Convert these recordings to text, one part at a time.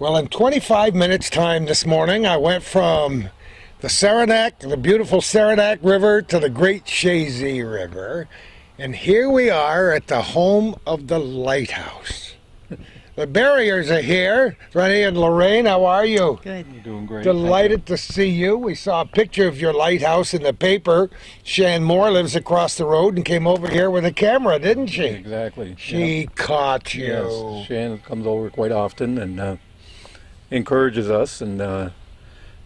Well, in 25 minutes time this morning, I went from the beautiful Saranac River to the Great Chazy River. And here we are at the home of the lighthouse. The Barriers are here. Rene and Lorraine, how are you? Good. You're doing great. Delighted to see you. We saw a picture of your lighthouse in the paper. Shan Moore lives across the road and came over here with a camera, didn't she? Exactly. She caught you. Yes, Shan comes over quite often and encourages us, and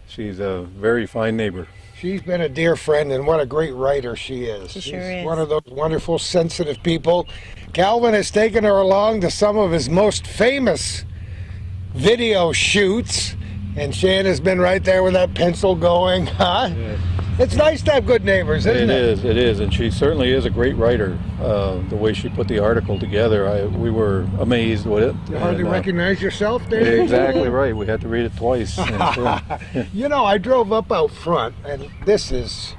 she's a very fine neighbor. She's been a dear friend, and what a great writer she is. She She's sure is. one of those wonderful, sensitive people. Calvin has taken her along to some of his most famous video shoots, and Shan has been right there with that pencil going, huh? Yeah. It's nice to have good neighbors, isn't it? It is, and she certainly is a great writer. The way she put the article together, we were amazed with it. You hardly recognize yourself there? Exactly right. We had to read it twice. You know, I drove up out front, and this is,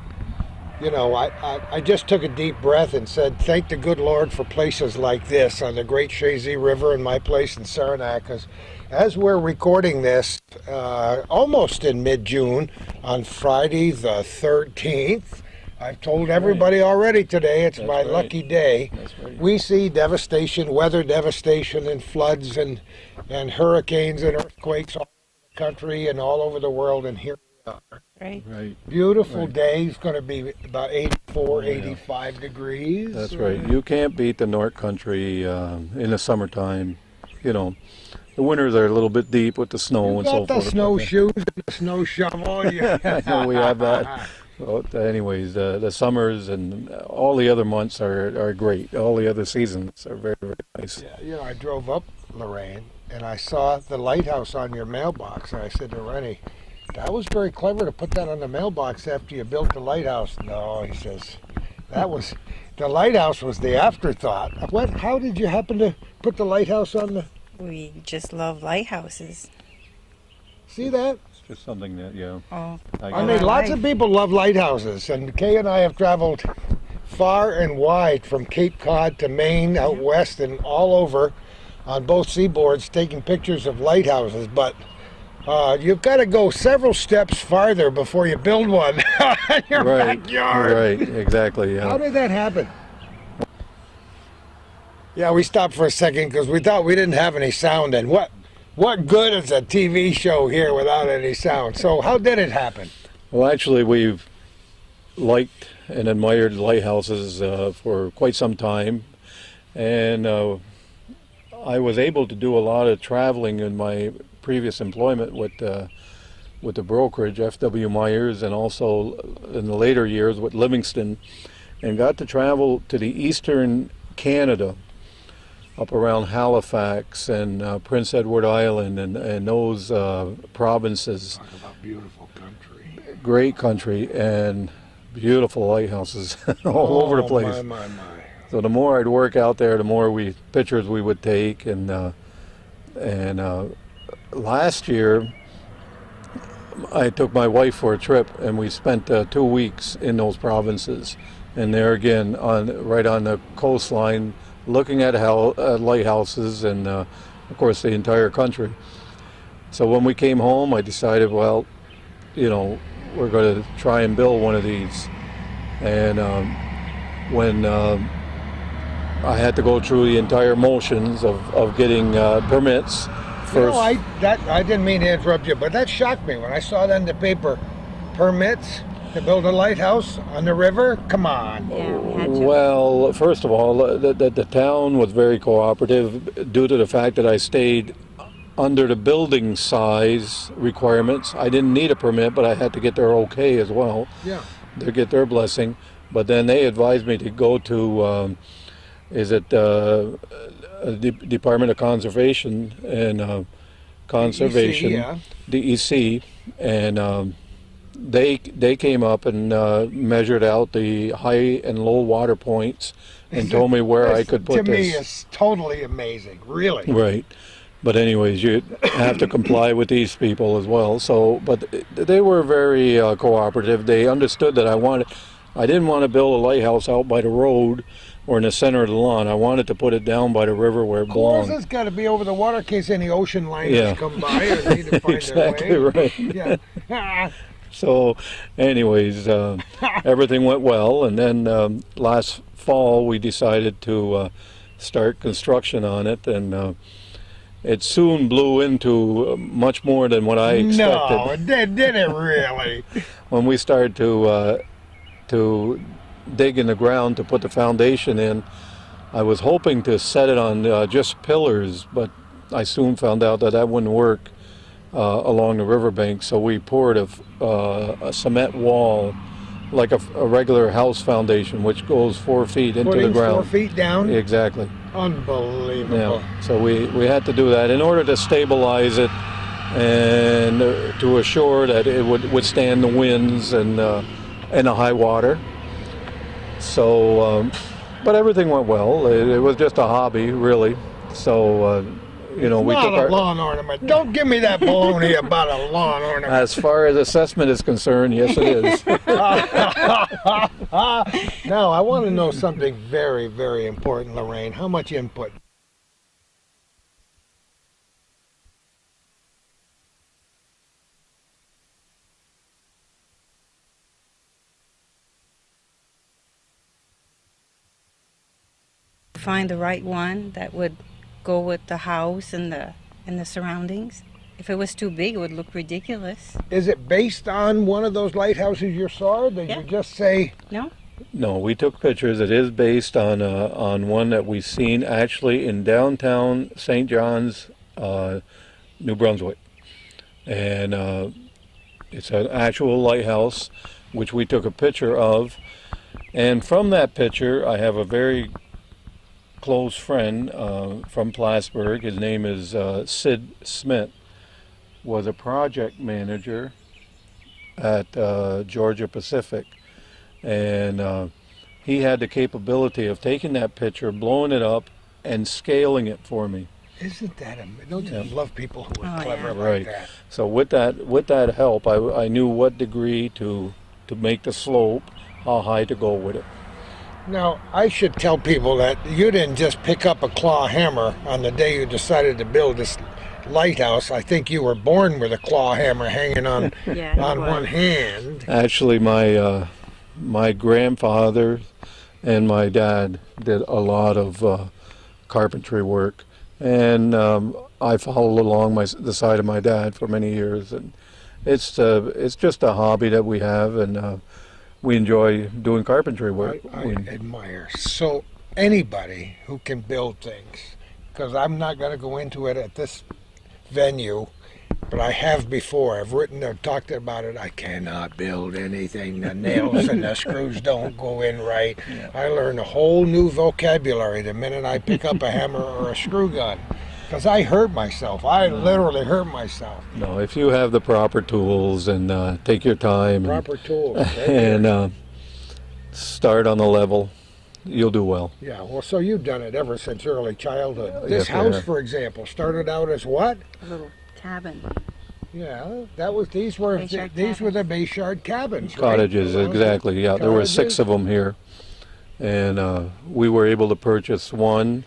you know, I just took a deep breath and said, thank the good Lord for places like this on the Great Chazy River and my place in Saranac, because as we're recording this, almost in mid-June, on Friday the 13th, I've told everybody already today, it's my lucky day. That's right. We see devastation, weather devastation, and floods and hurricanes and earthquakes all over the country and all over the world, and here we are. Right. Right. Beautiful Right. day. It's going to be about 84, Yeah. 85 degrees. That's right. You can't beat the North Country in the summertime. You know, the winters are a little bit deep with the snow You and got so the forth. snowshoes and the snow shovel. I know we have that. But anyways, the summers and all the other months are great. All the other seasons are very, very nice. Yeah, you know, I drove up, Lorraine, and I saw the lighthouse on your mailbox, and I said to Rennie, that was very clever to put that on the mailbox after you built the lighthouse. No, he says, the lighthouse was the afterthought. How did you happen to put the lighthouse on the... We just love lighthouses. See that? It's just something that, yeah. Oh, I mean, lots of people love lighthouses, and Kay and I have traveled far and wide from Cape Cod to Maine, out west, and all over on both seaboards taking pictures of lighthouses, but you've got to go several steps farther before you build one in your backyard. Right, exactly. Yeah. How did that happen? Yeah, we stopped for a second because we thought we didn't have any sound, and what good is a TV show here without any sound? So how did it happen? Well, actually, we've liked and admired lighthouses for quite some time, and I was able to do a lot of traveling in my previous employment with the brokerage F.W. Myers, and also in the later years with Livingston, and got to travel to the eastern Canada, up around Halifax and Prince Edward Island and those provinces. Talk about beautiful country. Great country and beautiful lighthouses all over the place. My. So the more I'd work out there, the more pictures we would take, and last year I took my wife for a trip, and we spent 2 weeks in those provinces, and there again right on the coastline, looking at lighthouses and of course the entire country. So when we came home, I decided, well, you know, we're going to try and build one of these, and when I had to go through the entire motions of getting permits first. You know, I didn't mean to interrupt you, but that shocked me when I saw that in the paper. Permits to build a lighthouse on the river? Come on. yeah, we had to. Well, first of all, the town was very cooperative due to the fact that I stayed under the building size requirements. I didn't need a permit, but I had to get their okay as well. Yeah. To get their blessing. But then they advised me to go to Department of Conservation and Conservation, DEC, and they came up and measured out the high and low water points and told me where I could put this. To me, this. it's totally amazing, really. Right. But anyways, you have to comply with these people as well. So, but they were very cooperative. They understood that I didn't want to build a lighthouse out by the road, or in the center of the lawn. I wanted to put it down by the river where it Of course, belonged. it's got to be over the water in case any ocean liners Yeah. come by and need to find Exactly their way. right. Yeah. So, anyways, everything went well, and then last fall we decided to start construction on it, and it soon blew into much more than what I expected. No, did it really? When we started to dig in the ground to put the foundation in, I was hoping to set it on just pillars, but I soon found out that that wouldn't work along the riverbank. So we poured a cement wall, like a regular house foundation, which goes 4 feet into the Putting ground. 4 feet down? Exactly. Unbelievable. Yeah. So we had to do that in order to stabilize it and to assure that it would withstand the winds and the high water. So, but everything went well. It was just a hobby, really. So, we Not took a our. lawn ornament. Don't give me that baloney about a lawn ornament. As far as assessment is concerned, yes, it is. Now, I want to know something very, very important, Lorraine. How much input? Find the right one that would go with the house and the surroundings. If it was too big, it would look ridiculous. Is it based on one of those lighthouses you saw? Or did Yeah. you just say, No? No, we took pictures. It is based on one that we've seen actually in downtown St. John's, New Brunswick, and it's an actual lighthouse, which we took a picture of. And from that picture, I have a very close friend from Plattsburgh. His name is Sid Smith. Was a project manager at Georgia Pacific, and he had the capability of taking that picture, blowing it up, and scaling it for me. isn't that amazing? Don't you love people who are Oh, clever yeah. like Right. that? So with that help, I knew what degree to make the slope, how high to go with it. Now, I should tell people that you didn't just pick up a claw hammer on the day you decided to build this lighthouse. I think you were born with a claw hammer hanging on Yeah, he on was. one hand. Actually, my grandfather and my dad did a lot of carpentry work, and I followed along the side of my dad for many years, and it's just a hobby that we have, and we enjoy doing carpentry work. I admire so anybody who can build things, because I'm not going to go into it at this venue, but I have before. I've written or talked about it. I cannot build anything. The nails and the screws don't go in right. I learn a whole new vocabulary the minute I pick up a hammer or a screw gun, because I hurt myself. I literally hurt myself. No, if you have the proper tools and take your time Proper tools. and start on the level, you'll do well. Yeah, well, so you've done it ever since early childhood. This Yes, I house, have. for example, started out as what? A little cabin. Yeah, that was these were Bayshard the Bayshard cabins. right? Cottages, Those were exactly. Yeah, there were cottages? 6 of them here, and we were able to purchase one,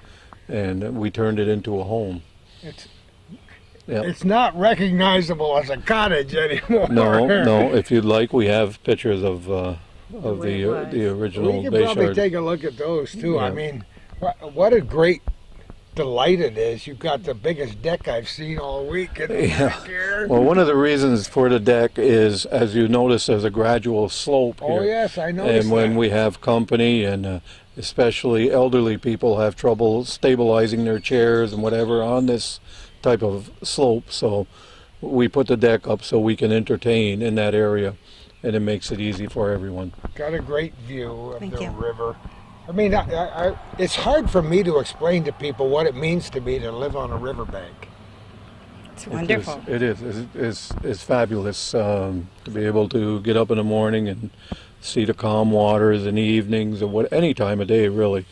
and we turned it into a home. It's Yep. it's not recognizable as a cottage anymore. No. If you'd like, we have pictures of way it was. the original We could probably Bayshard. take a look at those too. I Yeah. mean, what a great delight it is. You've got the biggest deck I've seen all week in the Yeah. back here. Well, one of the reasons for the deck is, as you notice, there's a gradual slope here. Oh yes, I noticed And when that. we have company, and especially elderly people have trouble stabilizing their chairs and whatever on this type of slope, so we put the deck up so we can entertain in that area, and it makes it easy for everyone. Got a great view of Thank the you. river. I mean, it's hard for me to explain to people what it means to me to live on a riverbank. It's wonderful. It is. It's fabulous to be able to get up in the morning and see the calm waters in the evenings, or any time of day really,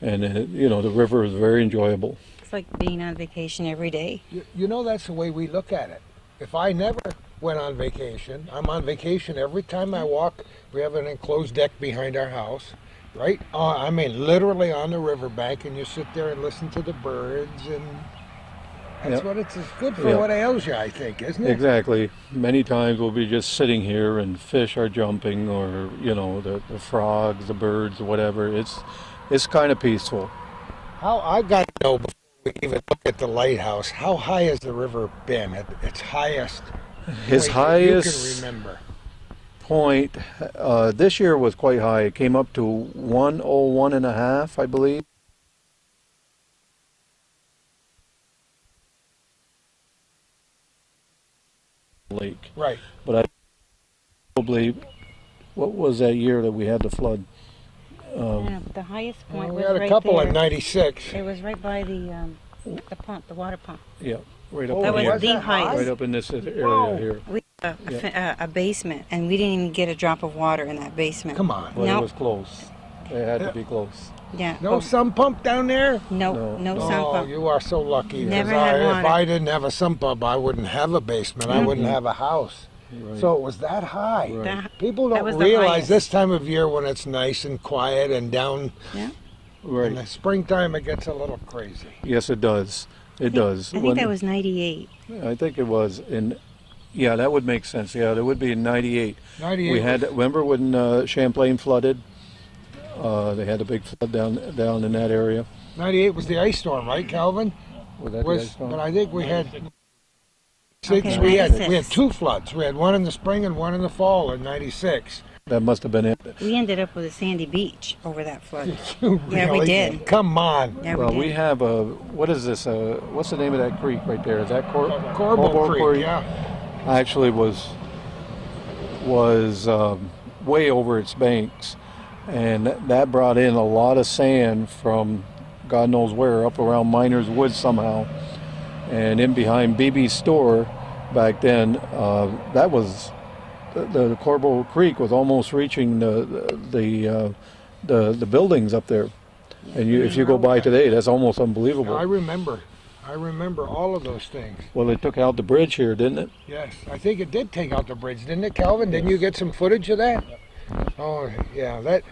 and the river is very enjoyable. It's like being on vacation every day. You know, that's the way we look at it. If I never went on vacation, I'm on vacation every time I walk. We have an enclosed deck behind our house. Right? I mean, literally on the riverbank, and you sit there and listen to the birds, and that's Yep. what it's good for. Yep. What ails you, I think, isn't it? Exactly. Many times we'll be just sitting here and fish are jumping, or the frogs, the birds, whatever. It's kind of peaceful. How I got to know before we even look at the lighthouse, how high has the river been at its highest His point that you highest can remember? point this year was quite high. It came up to 101 and a half, I believe. Lake, Right. but I probably what was that year that we had the flood? Yeah, the highest point Well, we was had a right couple there. in '96. It was right by the pump, the water pump. Yeah, right up Oh, That in was here. was the that high? highest. Right up in this area Whoa. here. We had Yeah. a basement, and we didn't even get a drop of water in that basement. Come on. But Nope. it was close. It had to be close. Yeah. No sump pump down there? No, no No. sump Oh, pump. you are so lucky. 'Cause Never had if water. I didn't have a sump pump, I wouldn't have a basement. I wouldn't have a house. Right. So it was that high. Right. That- People That don't was the realize highest. this time of year when it's nice and quiet and down in Right. the springtime it gets a little crazy. Yes, it does. It does. I think that was 98. I think it was in. Yeah, that would make sense. Yeah, that would be in '98. 98. We had. Remember when Champlain flooded? They had a big flood down in that area. 98 was the ice storm, right, Calvin? Was that the ice storm? But I think we had Okay, we had 96. two floods. We had one in the spring and one in the fall in '96. That must have been it. We ended up with a sandy beach over that flood. Really? Yeah, we did. Come on. Yeah, Well, we we did. have a. What is this? What's the name of that creek right there? Is that Corbo Creek, yeah. Actually, was way over its banks, and that brought in a lot of sand from God knows where, up around Miners Woods somehow, and in behind BB's store back then. That was the Corbo Creek was almost reaching the buildings up there, and if you go by today, that's almost unbelievable. I remember all of those things. Well, they took out the bridge here, didn't it? Yes, I think it did take out the bridge, didn't it, Calvin? Didn't you get some footage of that? Oh, yeah. That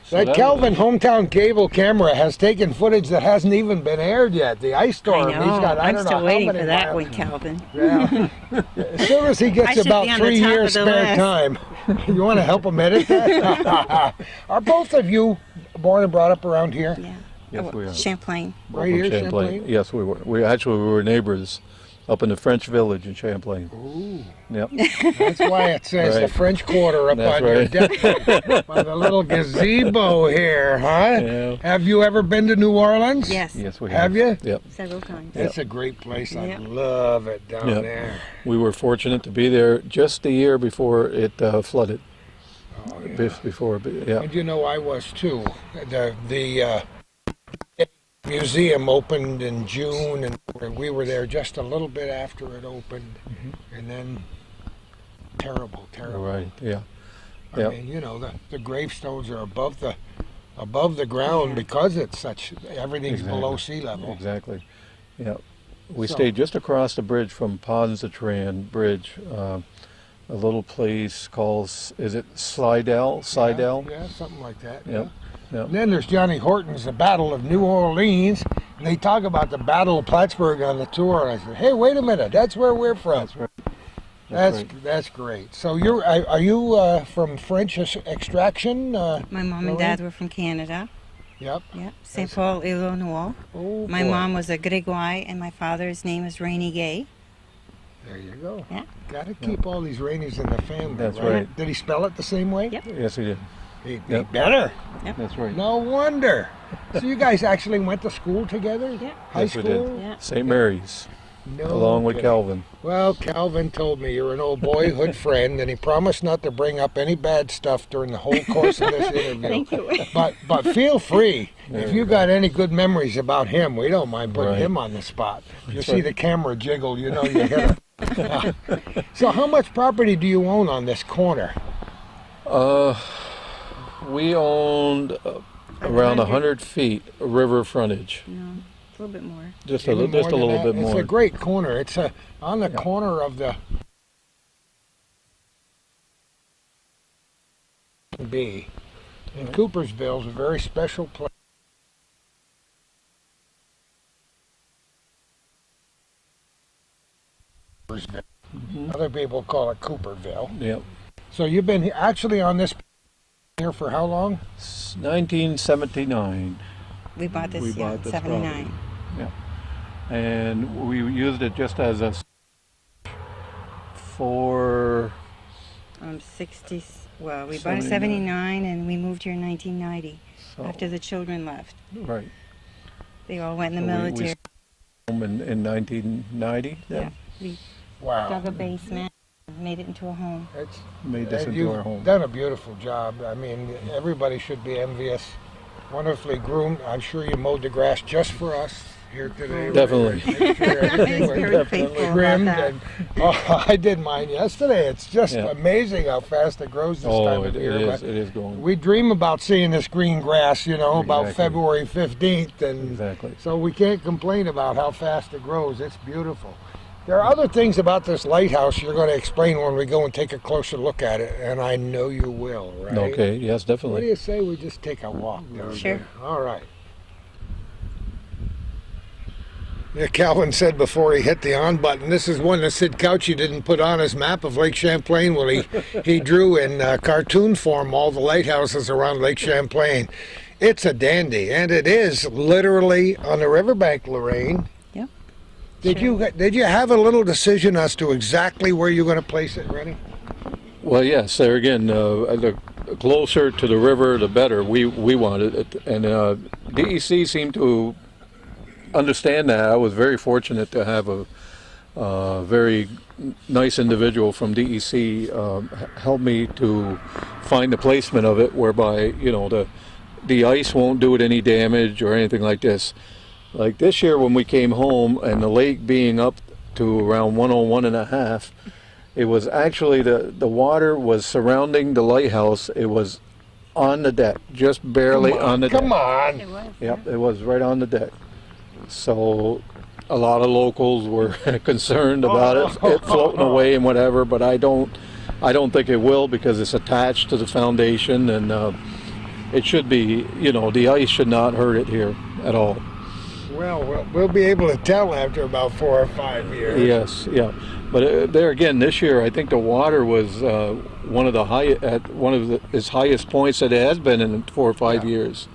that Calvin hometown cable camera has taken footage that hasn't even been aired yet. The ice storm. I know. He's got, I I'm don't still know waiting how many for that miles. one, Calvin. Yeah. As soon as he I gets should about be on the 3 top years of the spare list. time, you want to help him edit that? Are both of you born and brought up around here? Yeah. Yes, Oh, we are. Champlain. Right From here, Champlain? Yes, we were. We were neighbors up in the French Village in Champlain. Ooh. Yep. That's why it says the Right. French Quarter up That's on your right. deck. By the little gazebo here, huh? Yeah. Have you ever been to New Orleans? Yes. Yes, we Have you? Yep. Several times. It's a great place. I Yep. love it down Yep. there. We were fortunate to be there just the year before it flooded. Oh, yeah. Before, yeah. And you know, I was too. The museum opened in June, and we were there just a little bit after it opened, and then terrible. Right. Yeah. I Yep. mean, you know, the gravestones are above the ground Yeah. because it's such everything's Exactly. below sea level. Exactly. Yeah. We So- stayed just across the bridge from Pontchartrain Bridge. A little place called, is it Slidell? Slidell? Yeah, something like that. Yep. Yep. And then there's Johnny Horton's The Battle of New Orleans, and they talk about the Battle of Plattsburgh on the tour. And I said, hey, wait a minute, that's where we're from. That's right. That's great. So are you from French extraction? My mom and Lorraine? dad were from Canada. Yep. Yeah. St. Paul, Illinois. Oh, My boy. mom was a Gregoire, and my father's name is Rene Gay. There you go. Yeah. Got to keep all these Rainies in the family. That's right. Did he spell it the same way? Yep. Yes, he did. He Yep. better. That's right. No wonder. So you guys actually went to school together? Yeah. High Yes, we school? did. Yeah. St. Mary's, No along with kidding. Calvin. Well, Calvin told me you're an old boyhood friend, and he promised not to bring up any bad stuff during the whole course of this interview. Thank you. But feel free. There If we you got any good memories about him, we don't mind putting Right. him on the spot. You That's see right. the camera jiggle, you know you hit it. So how much property do you own on this corner? We owned around 100 feet river frontage. No, a little bit more. Just Even a more than little that? bit It's more. a great corner. It's on the corner of the B. And Coopersville is a very special place. Other people call it Cooperville. Yeah. So you've been actually on this here for how long? 1979. We bought this, We yeah, bought this 79. Yeah. And we used it just as a for 60, well, we bought it 79 and we moved here in 1990 after the children left. Right. They all went in the So military. we home in 1990. Yeah, we Wow. dug a basement and made it into a home. It's, Made this into you've our home. done a beautiful job. I mean, everybody should be envious. Wonderfully groomed. I'm sure you mowed the grass just for us here today. Definitely. Make sure everything He's was very faithful about trimmed that. and I did mine yesterday. It's just Yeah. amazing how fast it grows this Oh, time of it year. is. But It is going. we dream about seeing this green grass, about Exactly. February 15th, and Exactly. so we can't complain about how fast it grows. It's beautiful. There are other things about this lighthouse you're going to explain when we go and take a closer look at it, and I know you will, right? Okay. Yes, What do definitely. you say we just take a walk down Sure. there? All right. Yeah, Calvin said before he hit the on button, this is one that Sid Couchy didn't put on his map of Lake Champlain. Well, he drew in cartoon form all the lighthouses around Lake Champlain. It's a dandy, and it is literally on the riverbank, Lorraine. Yep. Did you have a little decision as to exactly where you're going to place it, Rennie? Well, yes. There again, the closer to the river, the better. We wanted it, and DEC seemed to understand that. I was very fortunate to have a very nice individual from DEC help me to find the placement of it, whereby the ice won't do it any damage or anything like this. Like this year when we came home and the lake being up to around 101.5, it was actually the water was surrounding the lighthouse. It was on the deck, just barely on the deck. Come on. It was. Yep, it was right on the deck. So a lot of locals were concerned about it floating away and whatever, but I don't think it will, because it's attached to the foundation, and it should be, the ice should not hurt it here at all. Well, we'll be able to tell after about 4 or 5 years. Yes, yeah. But there again, this year, I think the water was one of its highest points that it has been in 4 or 5 years.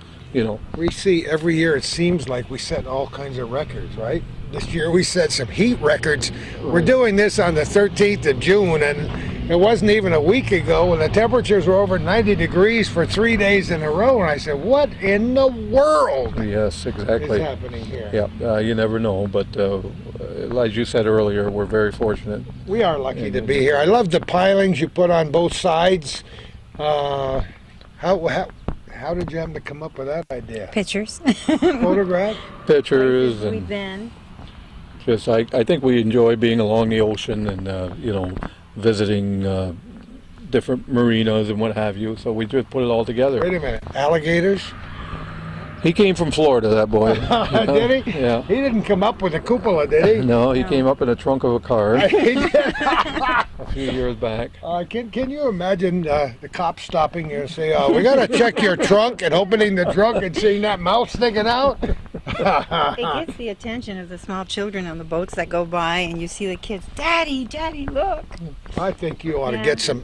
We see every year, it seems like we set all kinds of records, right? This year we set some heat records. We're doing this on the 13th of June, and it wasn't even a week ago when the temperatures were over 90 degrees for 3 days in a row. And I said, what in the world Yes, exactly. is happening here? Yeah, you never know, but as you said earlier, we're very fortunate. We are lucky to be here. I love the pilings you put on both sides. How did you happen to come up with that idea? Pictures. Pictures Places we've and been. just I think we enjoy being along the ocean and visiting different marinas and what have you. So we just put it all together. Wait a minute. Alligators? He came from Florida, that boy. Did he? Yeah. He didn't come up with a cupola, did he? No, he came up in the trunk of a car He did. a few years back. Can you imagine the cops stopping you and say, we got to check your trunk, and opening the trunk and seeing that mouth sticking out? It gets the attention of the small children on the boats that go by, and you see the kids, Daddy, Daddy, look. I think you ought to Yeah. get some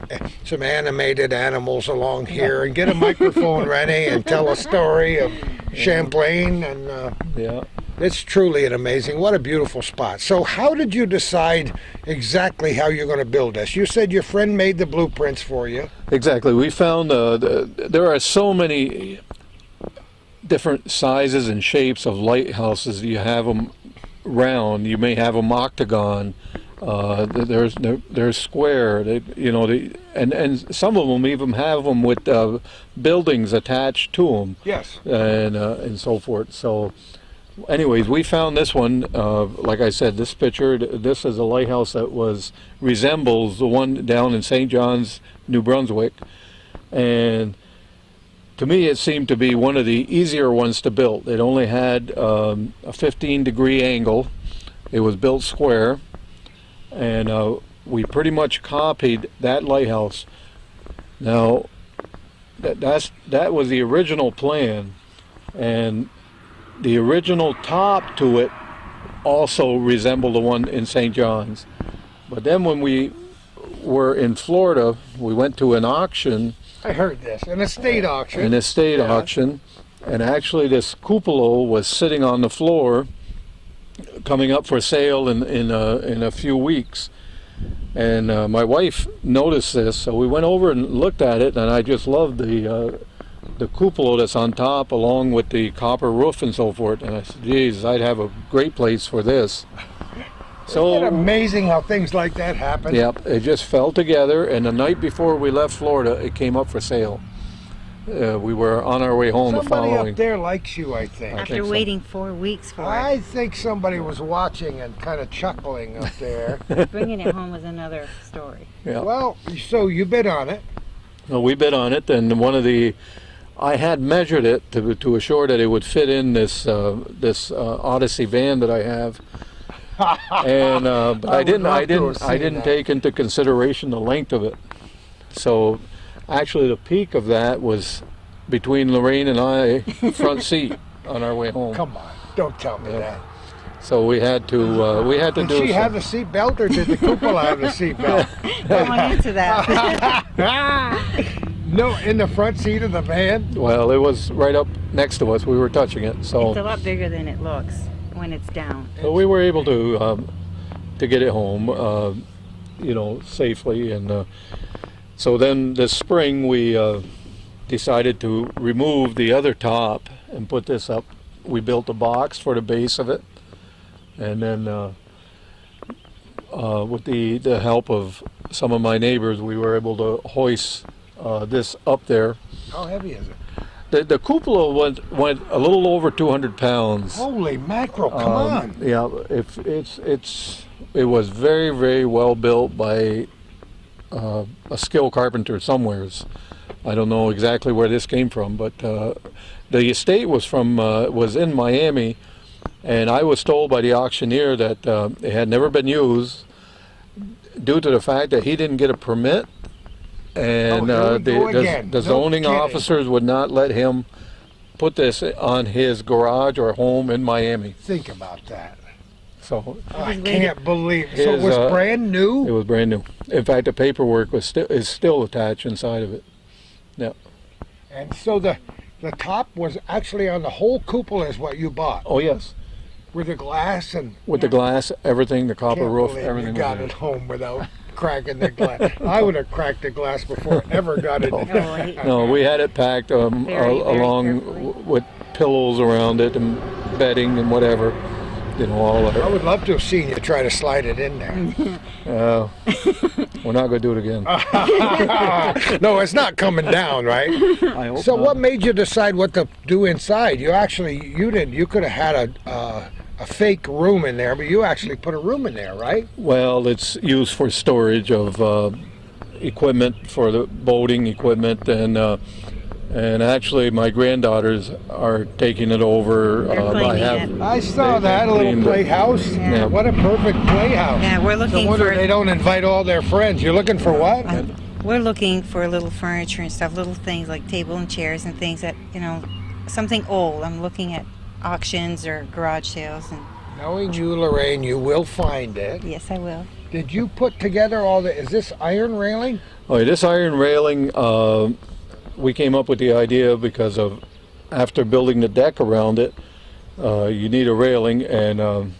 animated animals along here and get a microphone, Rennie, and tell a story of Champlain. And Yeah. it's truly an amazing, what a beautiful spot. So how did you decide exactly how you're going to build this? You said your friend made the blueprints for you. Exactly. We found there are so many different sizes and shapes of lighthouses. You have them round. You may have them octagon. There's square. And some of them even have them with buildings attached to them. Yes. And so forth. So, anyways, we found this one. Like I said, this picture. This is a lighthouse that resembles the one down in St. John's, New Brunswick, and to me, it seemed to be one of the easier ones to build. It only had a 15-degree angle. It was built square, and we pretty much copied that lighthouse. Now, that was the original plan, and the original top to it also resembled the one in St. John's. But then when we were in Florida, we went to an auction. I heard this, an estate auction. An estate Yeah. auction, and actually this cupola was sitting on the floor, coming up for sale in a few weeks. And my wife noticed this, so we went over and looked at it, and I just loved the cupola that's on top, along with the copper roof and so forth. And I said, "Geez, I'd have a great place for this." So Isn't it amazing how things like that happen? yep, it just fell together, and the night before we left Florida, it came up for sale. We were on our way home the Somebody following. up there likes you, I think. After think so. waiting 4 weeks for I think somebody was watching and kind of chuckling up there. it, bringing it home was another story. Yeah. Well, so you bid on it. Well, we bid on it, and I had measured it to assure that it would fit in this Odyssey van that I have, and but I I would didn't. love I to didn't. have I seen didn't that. take into consideration the length of it. So, actually, the peak of that was between Lorraine and I, front seat on our way home. Come on, don't tell me Yeah. that. So we had to. Did do. she have some- the seat belt or did the cupola have the seat belt? Going into that. No, in the front seat of the van? Well, it was right up next to us. We were touching it, so. It's a lot bigger than it looks when it's down. So we were able to get it home, safely, and so then this spring we decided to remove the other top and put this up. We built a box for the base of it, and then with the help of some of my neighbors, we were able to hoist this up there. How heavy is it? The cupola went a little over 200 pounds. Holy mackerel, come on. Yeah, it was very, very well built by a skilled carpenter somewheres. I don't know exactly where this came from, but the estate was in Miami, and I was told by the auctioneer that it had never been used due to the fact that he didn't get a permit, and here we go again. the No zoning kidding. officers would not let him put this on his garage or home in Miami. Think about that. So I can't believe it. So it was His, brand it new? was brand new. In fact, the paperwork is still attached inside of it. Yeah. And so the top was actually on the whole cupola is what you bought. Oh yes. With the glass and With the glass, everything, the copper can't roof, believe everything. you got was it there. home without cracking the glass. I would have cracked the glass before it ever got it. No, we had it packed Very, very along carefully. with pillows around it and bedding and whatever. All of I it. would love to have seen you try to slide it in there. We're not going to do it again. No, it's not coming down, right? I hope So not. what made you decide what to do inside? You could have had a fake room in there, but you actually put a room in there, right? Well, it's used for storage of equipment for the boating equipment, and actually my granddaughters are taking it over. They're cleaning it. I saw They that, a little cleaned it. playhouse. Yeah. What a perfect playhouse. Yeah, we're No looking wonder for they don't invite all their friends. You're looking for what? we're looking for little furniture and stuff, little things like table and chairs and things that something old. I'm looking at auctions or garage sales, and Knowing you, Lorraine, you will find it. yes, I will. Did you put together is this iron railing? Oh, this iron railing, we came up with the idea because of after building the deck around it, you need a railing, and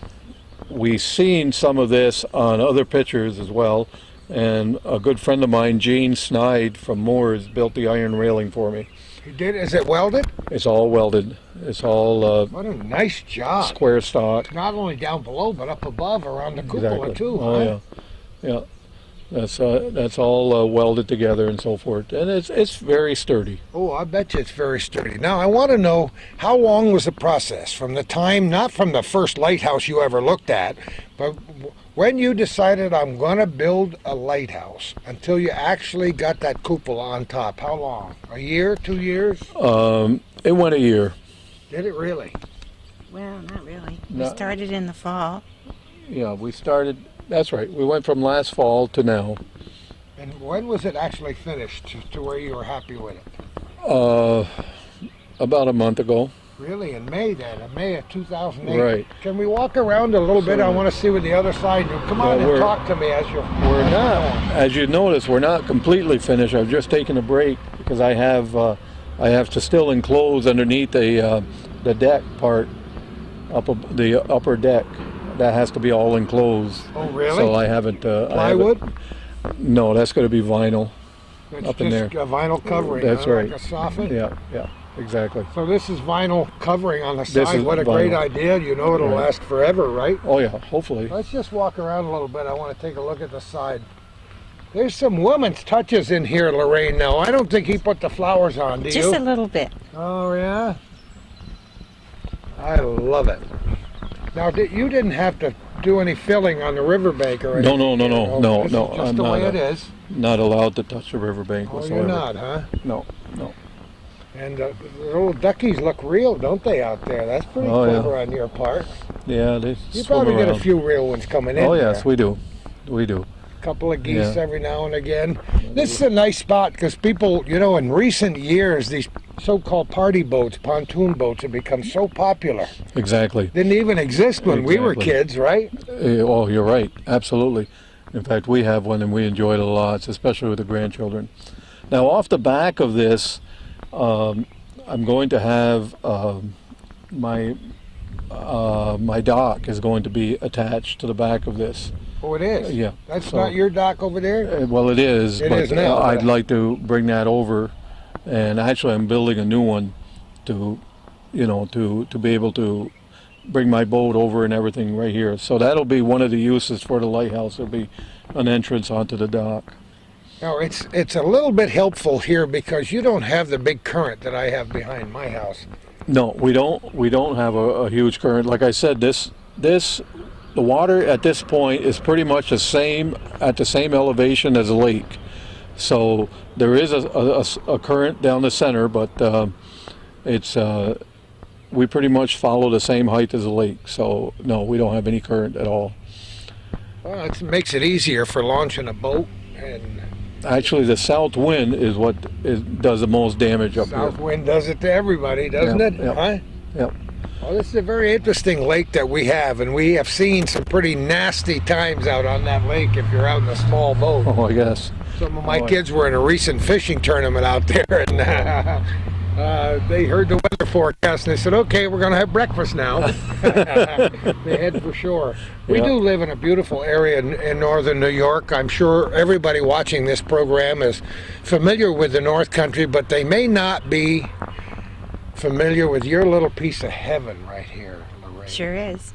we seen some of this on other pictures as well. And a good friend of mine, Gene Snide from Moores, built the iron railing for me. You did? Is it welded? It's all welded. It's all What a nice job. square stock. Not only down below, but up above around the cupola Exactly. too. Oh huh? yeah. That's all welded together and so forth, and it's very sturdy. Oh, I bet you it's very sturdy. Now, I want to know, how long was the process from the time, not from the first lighthouse you ever looked at, but when you decided I'm going to build a lighthouse until you actually got that cupola on top? How long? A year, 2 years? It went a year. Did it really? Well, not really. We No. started in the fall. Yeah, we started. That's right. We went from last fall to now. And when was it actually finished to where you were happy with it? About a month ago. Really, in May then, in May of 2008. Right. Can we walk around a little bit? I want to see what the other side. Come on Well, and talk to me as you're. We're not, as you notice, we're not completely finished. I've just taken a break because I have to still enclose underneath the deck part, the upper deck. That has to be all enclosed. Oh, really? So I haven't. Plywood? No, that's going to be vinyl. It's up just in there. a vinyl covering. That's right. Like a soffit. Yeah, exactly. So this is vinyl covering on the This side. is What a great vinyl. idea. You know it'll Right. last forever, right? Oh yeah, hopefully. Let's just walk around a little bit. I want to take a look at the side. There's some woman's touches in here, Lorraine. Now, I don't think he put the flowers on, do Just you? a little bit. Oh, yeah? I love it. Now, you didn't have to do any filling on the riverbank or anything? No. This is I'm just the not way it is. Not allowed to touch the riverbank Oh, whatsoever. you're not, huh? No. And the little duckies look real, don't they, out there? That's pretty Oh, yeah. clever on your part. Yeah, they You swim probably get a around. few real ones coming in. Oh yes, there. we do. We do. Couple of geese Yeah. every now and again. This is a nice spot because people, in recent years, these so-called party boats, pontoon boats, have become so popular. Exactly. Didn't even exist when we were Exactly. kids, right? Oh, you're right. Absolutely. In fact, we have one and we enjoy it a lot, especially with the grandchildren. Now, off the back of this, I'm going to have my dock is going to be attached to the back of this. Oh, it is? Yeah. That's So- not your dock over there? Well, it is, It but is now, I'd but- like to bring that over, and actually, I'm building a new one to be able to bring my boat over and everything right here. So that'll be one of the uses for the lighthouse. There'll be an entrance onto the dock. Now, it's a little bit helpful here because you don't have the big current that I have behind my house. No, we don't have a huge current. Like I said, the water at this point is pretty much the same at the same elevation as a lake. So there is a current down the center, but we pretty much follow the same height as a lake. So no, we don't have any current at all. Well, it makes it easier for launching a boat, and Actually, the south wind is what does the most damage up south here. wind does it to everybody, doesn't Yep, it? yep. Huh? Yep. Well, this is a very interesting lake that we have, and we have seen some pretty nasty times out on that lake if you're out in a small boat. Oh, I guess. Some of my Oh, kids were in a recent fishing tournament out there, and they heard the weather forecast, and they said, okay, we're going to have breakfast now. They head for shore. We Yeah. do live in a beautiful area in northern New York. I'm sure everybody watching this program is familiar with the North Country, but they may not be familiar with your little piece of heaven right here, Lorraine. Sure is.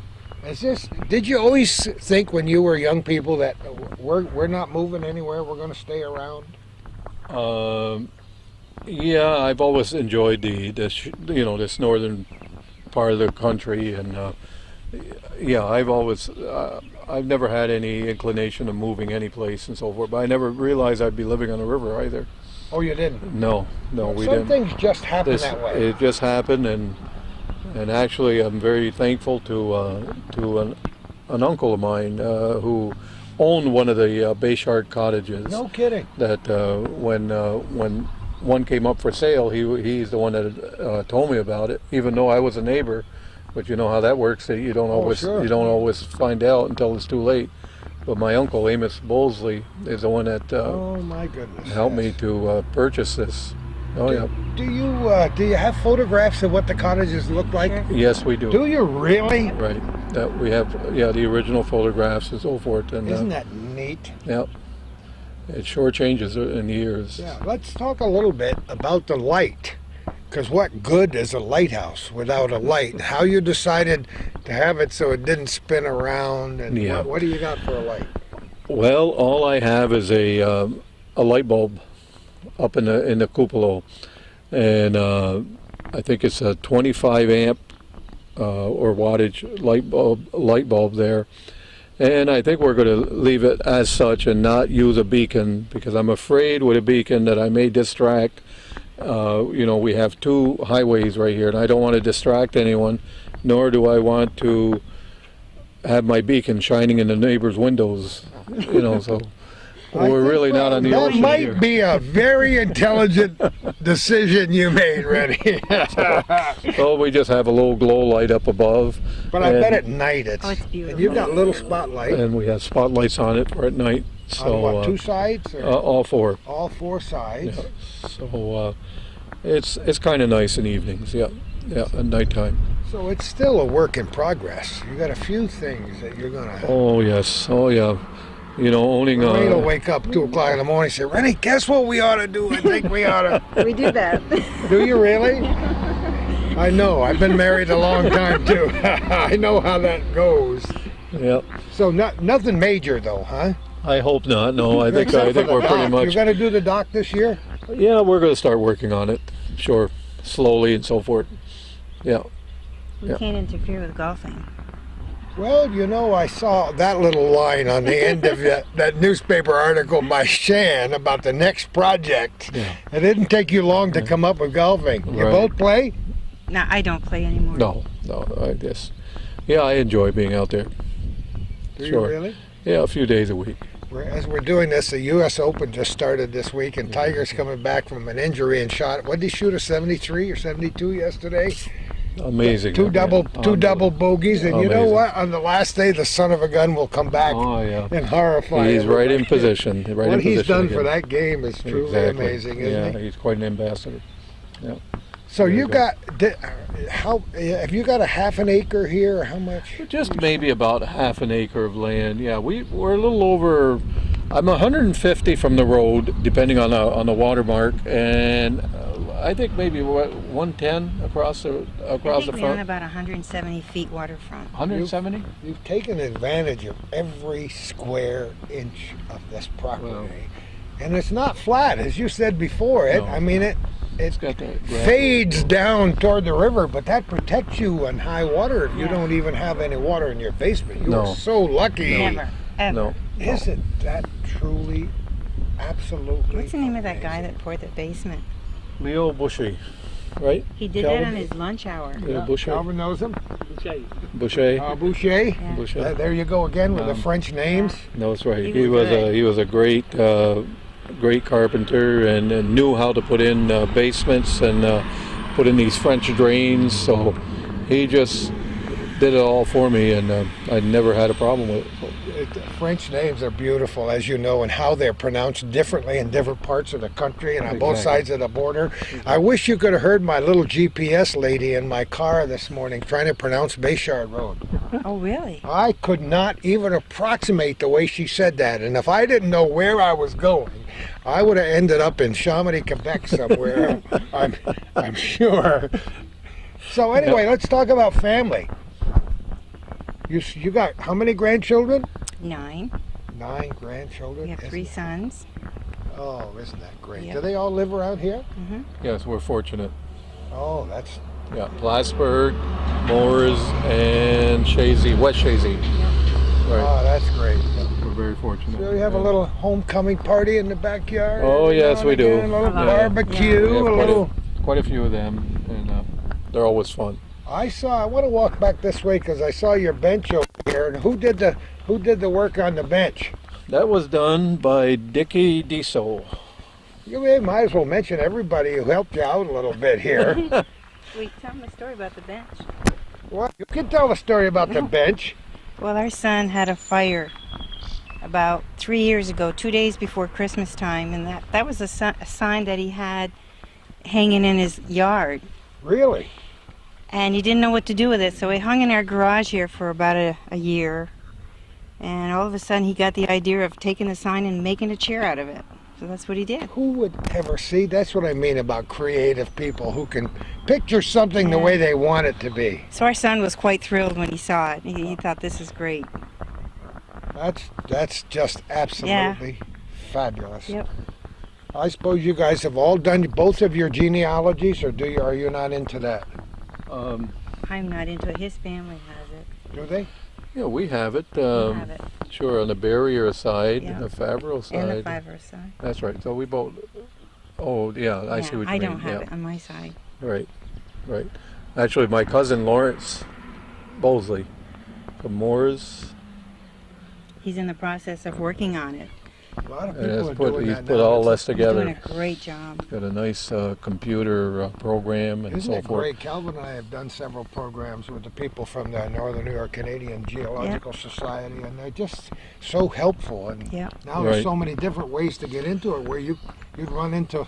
Did you always think when you were young people that we're not moving anywhere, we're going to stay around? Yeah, I've always enjoyed this northern part of the country, and yeah, I've never had any inclination of moving any place and so forth. But I never realized I'd be living on a river either. Oh, you didn't? No, we Some didn't. things just happen that way. It just happened, and actually, I'm very thankful to an uncle of mine who owned one of the Bay Shark cottages. No kidding. That when one came up for sale, he's the one that told me about it, even though I was a neighbor. But you know how that works. That you don't sure. always find out until it's too late. But my uncle Amos Bowlesley is the one that Oh my goodness. helped me to purchase this. Oh yeah, Do you have photographs of what the cottages look like? Sure. yes we do. Do you really? Right, that we have. Yeah, the original photographs and so forth. And Isn't that neat? yeah, it sure changes in years. Yeah. Let's talk a little bit about the light. Because what good is a lighthouse without a light? How you decided to have it so it didn't spin around, and Yeah. what do you got for a light? Well, all I have is a light bulb up in the cupola, and I think it's a 25 amp or wattage light bulb there. And I think we're going to leave it as such and not use a beacon, because I'm afraid with a beacon that I may distract. We have two highways right here, and I don't want to distract anyone, nor do I want to have my beacon shining in the neighbor's windows. So Well, we're really not on the that ocean might here. be a very intelligent decision you made, Rennie. So we just have a little glow light up above. But I and, bet at night it's. Oh, it's beautiful. And you've got little spotlight And we have spotlights on it for at night. So on what, two sides? Or all four. all four sides. Yeah. So it's kind of nice in evenings. Yeah, at nighttime. So it's still a work in progress. You got a few things that you're gonna have. Oh yes. Oh yeah. You know, owning Renee will a. wake up 2 o'clock in the morning and say, Rennie, guess what we ought to do? I think we ought to. We do that. Do you really? I know. I've been married a long time too. I know how that goes. Yeah. So nothing major though, huh? I hope not. No, I think Except for the we're pretty dock. much. You're going to do the dock this year? Yeah, we're going to start working on it. Sure, slowly and so forth. Yeah. We Yeah. can't interfere with golfing. Well, you know, I saw that little line on the end of that newspaper article by Shan about the next project. Yeah. It didn't take you long to come up with golfing. You Right. both play? No, I don't play anymore. No. I guess. Yeah, I enjoy being out there. Do Sure. you really? Yeah, a few days a week. As we're doing this, the U.S. Open just started this week, and Tiger's coming back from an injury and shot. What did he shoot, a 73 or 72 yesterday? Amazing. Two double bogeys, and you know Amazing. what? On the last day, the son of a gun will come back Oh yeah. and horrify. He's right in everybody. position. Right What in he's position done again. for that game is truly Exactly. amazing, isn't Yeah, he? he's quite an ambassador. So Very you good. got how have you got a half an acre here, or how much? Just maybe about half an acre of land. Yeah, we're a little over. I'm 150 from the road, depending on the watermark, and I think maybe 110 across the I think the we own front. about 170 feet waterfront. 170. You've taken advantage of every square inch of this property, Wow. and it's not flat, as you said before. No. I mean it. It's got that gravel. Fades down toward the river, but that protects you on high water if you Yeah. don't even have any water in your basement. You No. are so lucky. Never, ever. No. Isn't that truly, absolutely? What's the name of that guy amazing? that poured the basement? Leo Bushy, right? He did Calvin? that on his lunch hour. Leo Bushy. Calvin knows him. Boucher. Boucher. Yeah. Boucher. There you go again with the French names. No, that's right. He He was was good. he was a great carpenter and knew how to put in basements and put in these French drains. So he just did it all for me, and I never had a problem with it. So, French names are beautiful, as you know, and how they're pronounced differently in different parts of the country and on both Exactly. sides of the border. I wish you could have heard my little GPS lady in my car this morning trying to pronounce Bayshard Road. Oh, really? I could not even approximate the way she said that, and if I didn't know where I was going, I would have ended up in Chamonix, Quebec somewhere. I'm sure. So anyway, let's talk about family. You got how many grandchildren? 9. 9 grandchildren. We have 3 sons. Oh, isn't that great? Yep. Do they all live around here? yes, we're fortunate. Oh, that's Yeah, Plattsburgh, Moores, and Chazy, West Chazy. Right. oh, that's great. We're very fortunate. So you have a Yeah. little homecoming party in the backyard? Oh, every yes, now and we do. again, A little Yeah. barbecue, We have a little. quite a few of them, and they're always fun. I want to walk back this way because I saw your bench over here. And who did the work on the bench? That was done by Dickie Deso. You might as well mention everybody who helped you out a little bit here. Wait, tell them the story about the bench. What? You can tell the story about the bench. Well, our son had a fire about 3 years ago, 2 days before Christmas time, and that was a sign that he had hanging in his yard. Really? And he didn't know what to do with it, so it hung in our garage here for about a year. And all of a sudden he got the idea of taking the sign and making a chair out of it. So that's what he did. Who would ever see? That's what I mean about creative people who can picture something the Yeah. way they want it to be. So our son was quite thrilled when he saw it. He thought, this is great. That's just absolutely fabulous. Yep. I suppose you guys have all done both of your genealogies, or are you not into that? I'm not into it. His family has it. Do they? Yeah, we have it. We have it. Sure, on the Barriere side, Yeah. the Favreau side. And the Fiver side. That's right. So we both. Oh, yeah, I see what you mean. I don't have yeah. it on my side. Right, right. Actually, my cousin Lawrence Bowlesley from Moores. He's in the process of working on it. A lot of And people are doing he's that put now. all It's- this He's doing together. a great job. Got a nice computer program and Isn't so it forth. great? Calvin and I have done several programs with the people from the Northern New York Canadian Geological Society, and they're just so helpful. And Yeah. now there's Right. so many different ways to get into it where you'd run into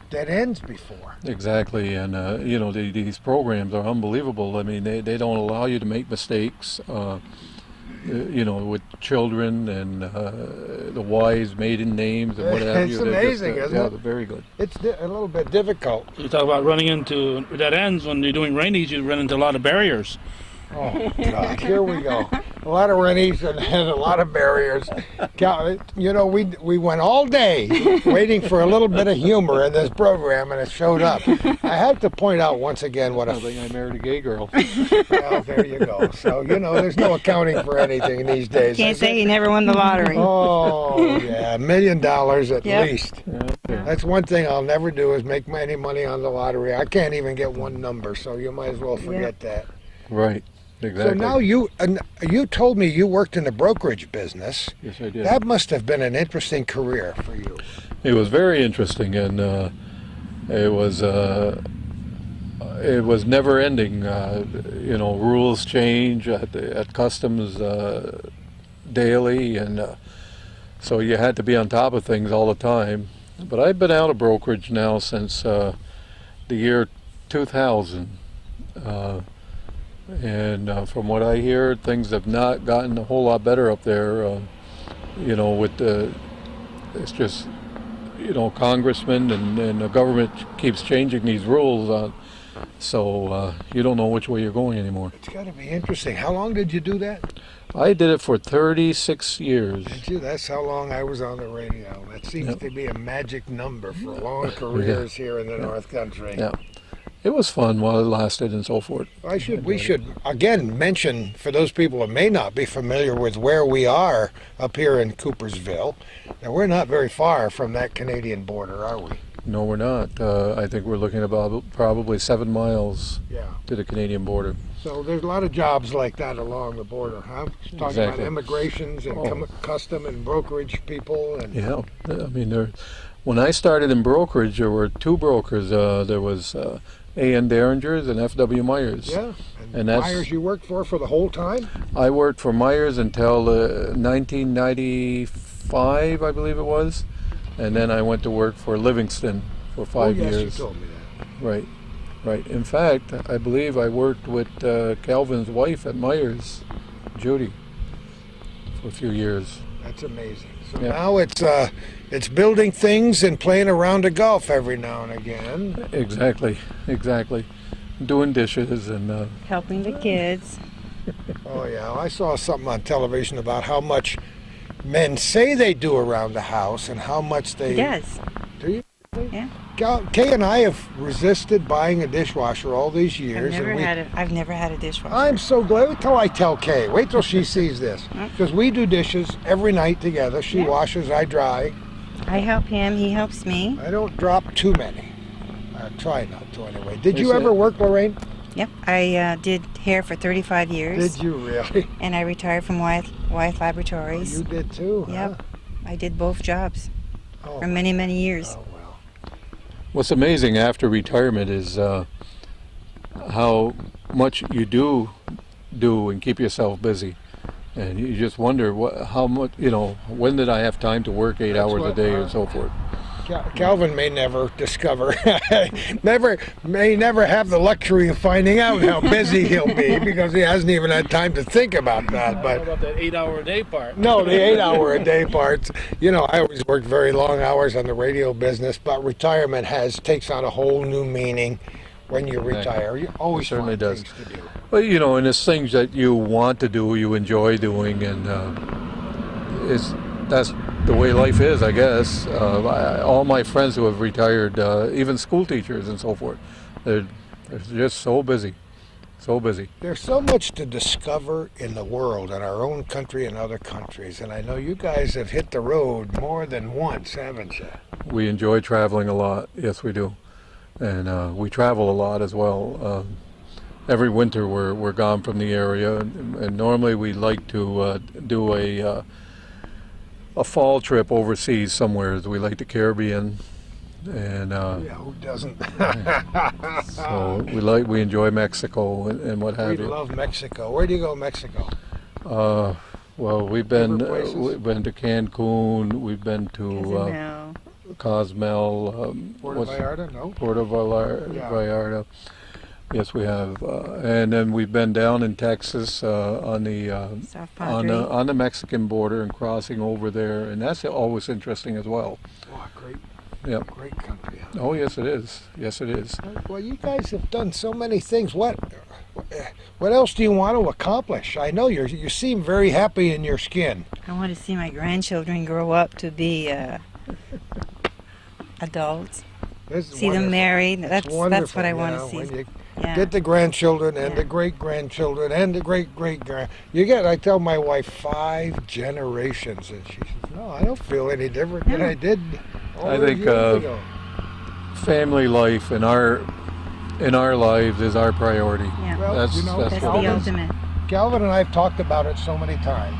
dead ends before. Exactly, and you know, these programs are unbelievable. I mean, they don't allow you to make mistakes. You know, with children and the wise maiden names and what have It's you. They're just, amazing, isn't yeah, it? they're very good. It's a little bit difficult. You talk about running into dead ends. When you're doing rainies, you run into a lot of barriers. Oh, God, here we go. A lot of rennies and a lot of barriers. You know, we went all day waiting for a little bit of humor in this program, and it showed up. I have to point out once again what I a... think I married a gay girl. Well, there you go. So, you know, there's no accounting for anything these days. Can't say he never won the lottery. Oh, yeah, $1 million at Yep. least. Yeah. That's one thing I'll never do is make any money on the lottery. I can't even get one number, so you might as well forget that. Right, exactly. So now you told me you worked in the brokerage business. Yes, I did. That must have been an interesting career for you. It was very interesting, and it was never ending. You know, rules change at customs daily, and so you had to be on top of things all the time. But I've been out of brokerage now since the year 2000. And from what I hear, things have not gotten a whole lot better up there. You know, with it's just, you know, congressmen and the government keeps changing these rules, so you don't know which way you're going anymore. It's got to be interesting. How long did you do that? I did it for 36 years. Did you? That's how long I was on the radio. That seems to be a magic number for long careers here in the North Country. Yeah. It was fun while it lasted and so forth. We should again mention for those people who may not be familiar with where we are up here in Coopersville. Now we're not very far from that Canadian border, are we? No, we're not. I think we're looking about probably 7 miles Yeah. to the Canadian border. So there's a lot of jobs like that along the border, huh? Talking about Exactly. immigrations and custom and brokerage people. And Yeah, I mean, when I started in brokerage, there were 2 brokers. There was A.N. Derringers and F.W. Myers. yeah, And that's- Myers you worked for the whole time? I worked for Myers until 1995, I believe it was, and then I went to work for Livingston for 5 yes, years. you told me that. Right, right. In fact, I believe I worked with Calvin's wife at Myers, Judy, for a few years. That's amazing. So Yeah. now it's building things and playing around a golf every now and again. Exactly, exactly. Doing dishes and Helping the kids. Oh yeah, I saw something on television about how much men say they do around the house and how much they He does. Do you? Yeah. Kay and I have resisted buying a dishwasher all these years. I've never had a dishwasher. I'm so glad. Wait till I tell Kay. Wait till she sees this. Because we do dishes every night together. She washes, I dry. I help him. He helps me. I don't drop too many. I try not to anyway. Did you Is ever it- work, Lorraine? Yep. I did hair for 35 years. Did you really? And I retired from Wyeth Laboratories. You did too, huh? Yep. I did both jobs Oh, for many, many years. oh well. what's amazing after retirement is how much you do and keep yourself busy. And you just wonder how much, you know, when did I have time to work 8 hours a day and so forth. Calvin may never discover, may never have the luxury of finding out how busy he'll be because he hasn't even had time to think about that. I don't know But about that 8-hour a day part. no, the 8-hour-a-day parts. You know, I always worked very long hours on the radio business, but retirement takes on a whole new meaning when you retire. You always Certainly find does. things to do. Well, you know, and it's things that you want to do, you enjoy doing, and that's the way life is, I guess. All my friends who have retired, even school teachers and so forth, they're just so busy, so busy. There's so much to discover in the world, in our own country and other countries, and I know you guys have hit the road more than once, haven't you? We enjoy traveling a lot, yes we do, and we travel a lot as well. Every winter we're gone from the area, and normally we like to do a fall trip overseas somewhere. We like the Caribbean, and Yeah, who doesn't? so we enjoy Mexico and what have We you. love Mexico. Where do you go in Mexico? Well, Favorite places? we've been to Cancun. We've been to Cozumel. Cozumel. Puerto Vallarta? No. Puerto Yeah. Vallarta. Yes, we have, and then we've been down in Texas on the South on Padre. the Mexican border and crossing over there, and that's always interesting as well. Oh, great, Yep. great country. Oh, yes, it is. Yes, it is. Well, you guys have done so many things. What else do you want to accomplish? I know you seem very happy in your skin. I want to see my grandchildren grow up to be adults. This is See them wonderful. married. It's That's wonderful, what I you want know, to when see. you Yeah. get the grandchildren and Yeah. the great grandchildren and the great grand. You get. I tell my wife 5 generations, and she says, "No, I don't feel any different than No. I did all I those think, years ago." Family life in our lives is our priority. Yeah. Well, That's you know, that's That's what the it is. ultimate. Calvin and I have talked about it so many times.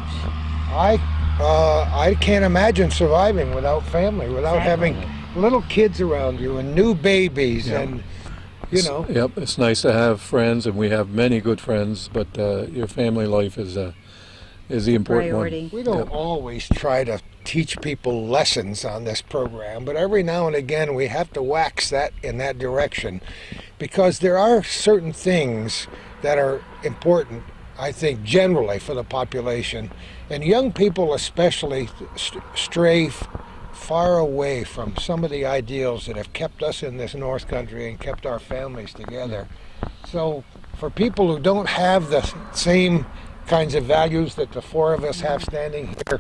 I can't imagine surviving without family, without Exactly. having little kids around you and new babies, Yeah. and you know. Yep, it's nice to have friends, and we have many good friends. But your family life is the important Priority. We don't Yep. always try to teach people lessons on this program, but every now and again we have to wax that in that direction, because there are certain things that are important, I think, generally for the population, and young people especially stray far away from some of the ideals that have kept us in this North Country and kept our families together. So for people who don't have the same kinds of values that the 4 of us have standing here,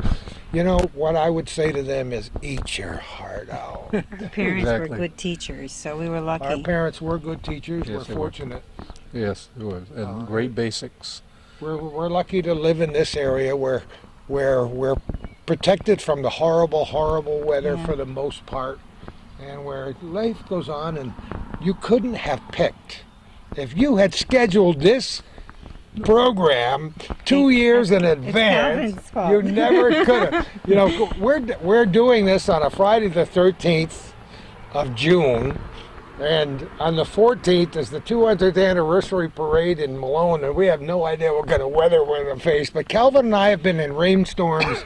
you know, what I would say to them is eat your heart out. Our parents Exactly. were good teachers, so we were Our lucky. parents were good teachers. Yes, We're they were. fortunate. Yes, it was, and great basics. We're lucky to live in this area where we're protected from the horrible weather Yeah. for the most part, and where life goes on, and you couldn't have picked. If you had scheduled this program 2 years in advance, Calvin's fault. you never could have. You know, we're doing this on a Friday the 13th of June, and on the 14th is the 200th anniversary parade in Malone, and we have no idea what kind of weather we're going to face. But Calvin and I have been in rainstorms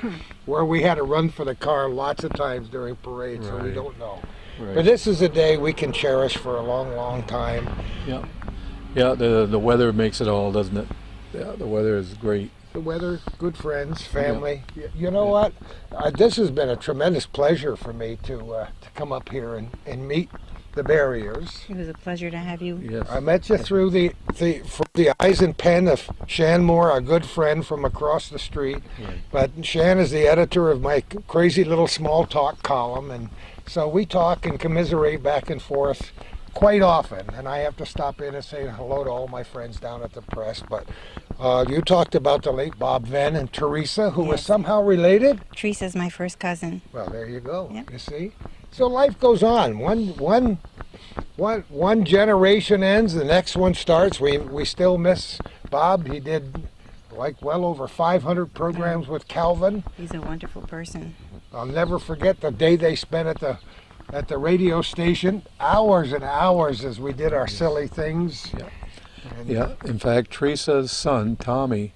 where we had to run for the car lots of times during parades, so we Right. don't know. Right. But this is a day we can cherish for a long time. Yeah, yeah. The weather makes it all, doesn't it? Yeah, the weather is great. The weather, good friends, family. You know what? This has been a tremendous pleasure for me to come up here and meet the Barriers. It was a pleasure to have you. Yes. I met you through the eyes and pen of Shan Moore, a good friend from across the street. Right. But Shan is the editor of my crazy little small talk column, and so we talk and commiserate back and forth quite often. And I have to stop in and say hello to all my friends down at the press. But you talked about the late Bob Venn and Teresa, who was Yes. somehow related. Teresa's my first cousin. Well, there you go. Yep. You see, so life goes on. One generation ends, the next one starts. We still miss Bob. He did like well over 500 programs with Calvin. He's a wonderful person. I'll never forget the day they spent at the radio station, hours and hours as we did our silly things. Yeah. And Yeah. In fact, Teresa's son Tommy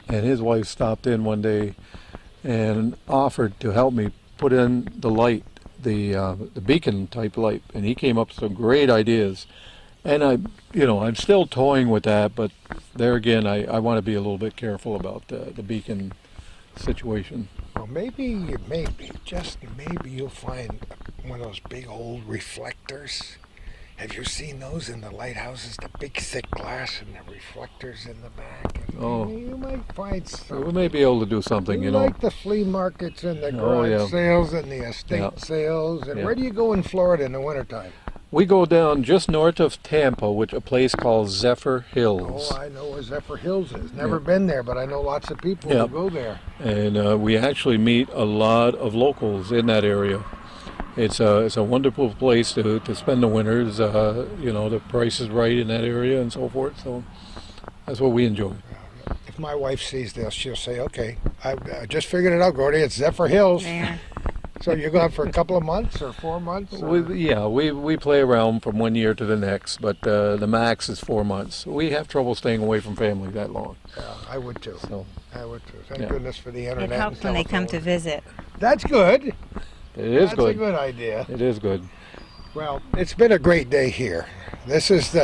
and his wife stopped in one day and offered to help me put in the light, the beacon type light, and he came up with some great ideas. And I'm still toying with that, but there again, I want to be a little bit careful about the beacon situation. Well, just maybe you'll find one of those big old reflectors. Have you seen those in the lighthouses? The big thick glass and the reflectors in the back. And Oh. you might find So some. we may be able to do something, Like the flea markets and the Oh, garage yeah. sales and the estate Yeah. sales. And Yeah. where do you go in Florida in the wintertime? We go down just north of Tampa, which a place called Zephyr Hills. Oh, I know where Zephyr Hills is. Never Yeah. been there, but I know lots of people Yeah. who go there. And we actually meet a lot of locals in that area. It's a wonderful place to spend the winters. The price is right in that area and so forth. So that's what we enjoy. if my wife sees this, she'll say, okay, I just figured it out, Gordy. It's Zephyr Hills. There. So you're gone for a couple of months or 4 months? Or? We play around from one year to the next, but the max is 4 months. We have trouble staying away from family that long. Yeah, I would too. So I would too. Thank Yeah. goodness for the internet. It helps and when they come to telephone. visit. That's good. it is That's a good. good idea. It is good. Well, it's been a great day here. This is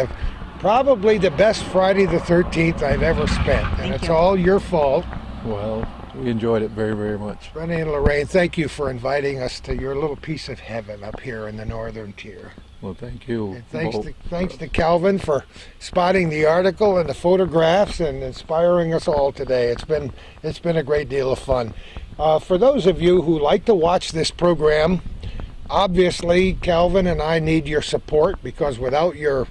probably the best Friday the 13th I've ever spent, and Thank it's you. all your fault. Well, we enjoyed it very, very much. Rene and Lorraine, thank you for inviting us to your little piece of heaven up here in the northern tier. Well, thank you. And thanks both. to Calvin for spotting the article and the photographs and inspiring us all today. It's been a great deal of fun. For those of you who like to watch this program, obviously Calvin and I need your support, because without your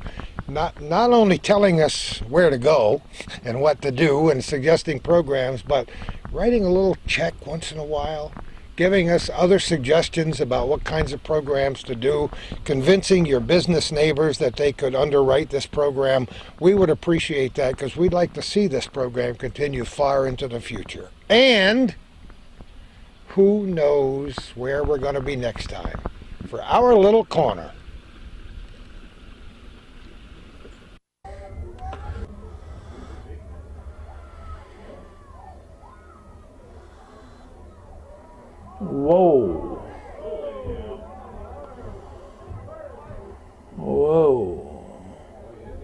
not only telling us where to go and what to do and suggesting programs, but writing a little check once in a while, giving us other suggestions about what kinds of programs to do, convincing your business neighbors that they could underwrite this program. We would appreciate that, because we'd like to see this program continue far into the future. And who knows where we're going to be next time for our little corner. Whoa.